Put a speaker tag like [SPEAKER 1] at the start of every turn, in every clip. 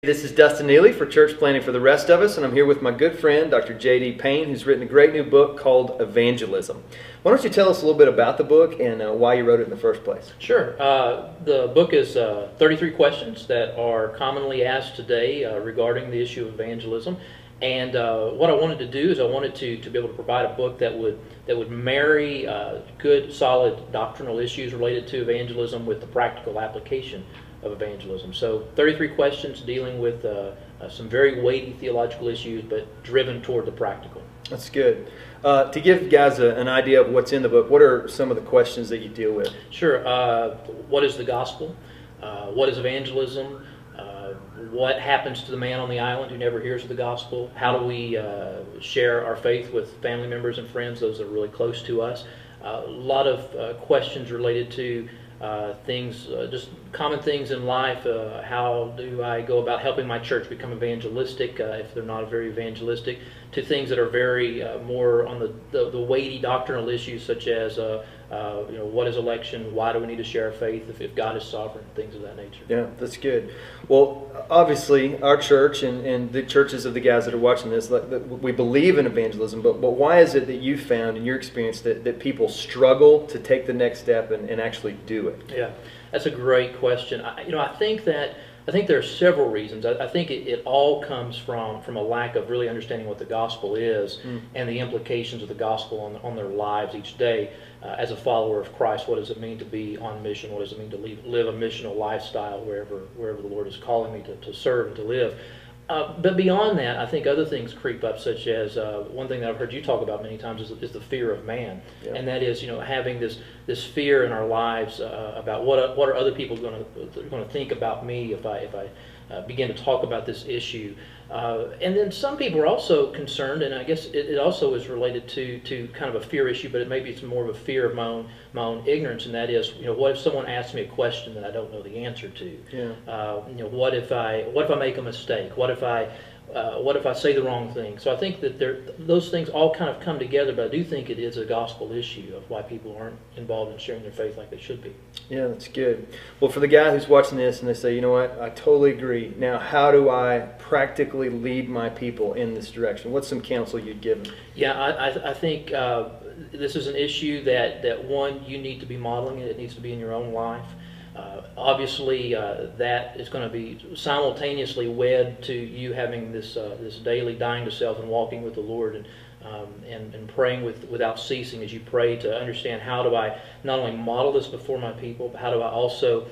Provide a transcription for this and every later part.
[SPEAKER 1] This is Dustin Neely for Church Planning for the Rest of Us, and I'm here with my good friend, Dr. J.D. Payne, who's written a great new book called Evangelism. Why don't you tell us a little bit about the book and why you wrote it in the first place?
[SPEAKER 2] Sure. The book is 33 questions that are commonly asked today regarding the issue of evangelism. And what I wanted to do is I wanted to be able to provide a book that would marry good, solid doctrinal issues related to evangelism with the practical application of evangelism. So 33 questions dealing with some very weighty theological issues, but driven toward the practical.
[SPEAKER 1] That's good. To give guys an idea of what's in the book, what are some of the questions that you deal with?
[SPEAKER 2] Sure. What is the gospel? What is evangelism? What happens to the man on the island who never hears of the gospel? How do we share our faith with family members and friends, those that are really close to us? A lot of questions related to things, just common things in life. How do I go about helping my church become evangelistic if they're not very evangelistic? To things that are very more on the weighty doctrinal issues, such as what is election? Why do we need to share our faith if God is sovereign? Things of that nature.
[SPEAKER 1] Yeah, that's good. Well, obviously, our church and the churches of the guys that are watching this, we believe in evangelism, but why is it that you found in your experience that people struggle to take the next step and actually do it?
[SPEAKER 2] Yeah, that's a great question. I think there are several reasons. I think it all comes from a lack of really understanding what the gospel is and the implications of the gospel on their lives each day. As a follower of Christ, what does it mean to be on mission? What does it mean to live a missional lifestyle wherever the Lord is calling me to serve and to live? But beyond that, I think other things creep up, such as one thing that I've heard you talk about many times is the fear of man, and that is, having this fear in our lives about what are other people going to think about me if I begin to talk about this issue. And then some people are also concerned, and I guess it also is related to kind of a fear issue, but maybe it's more of a fear of my own ignorance, and that is, what if someone asks me a question that I don't know the answer to? Yeah. What if I make a mistake? What if I say the wrong thing? So I think that those things all kind of come together, but I do think it is a gospel issue of why people aren't involved in sharing their faith like they should be.
[SPEAKER 1] Yeah, that's good. Well, for the guy who's watching this and they say, you know what, I totally agree. Now, how do I practically lead my people in this direction? What's some counsel you'd give them?
[SPEAKER 2] Yeah, I think this is an issue that one, you need to be modeling it. It needs to be in your own life. Obviously, that is going to be simultaneously wed to you having this daily dying to self and walking with the Lord and praying without ceasing as you pray to understand, how do I not only model this before my people, but how do I also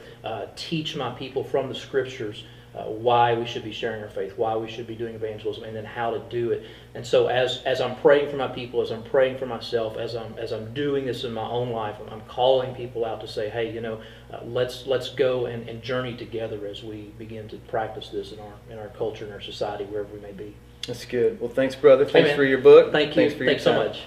[SPEAKER 2] teach my people from the Scriptures why we should be sharing our faith, why we should be doing evangelism, and then how to do it. And so as I'm praying for my people, as I'm praying for myself, as I'm doing this in my own life, I'm calling people out to say, hey, let's go and journey together as we begin to practice this in our culture, in our society, wherever we may be.
[SPEAKER 1] That's good. Well, thanks, brother. Thanks
[SPEAKER 2] Amen.
[SPEAKER 1] for your book.
[SPEAKER 2] Thank you.
[SPEAKER 1] Thanks for your
[SPEAKER 2] Thanks so
[SPEAKER 1] time.
[SPEAKER 2] much.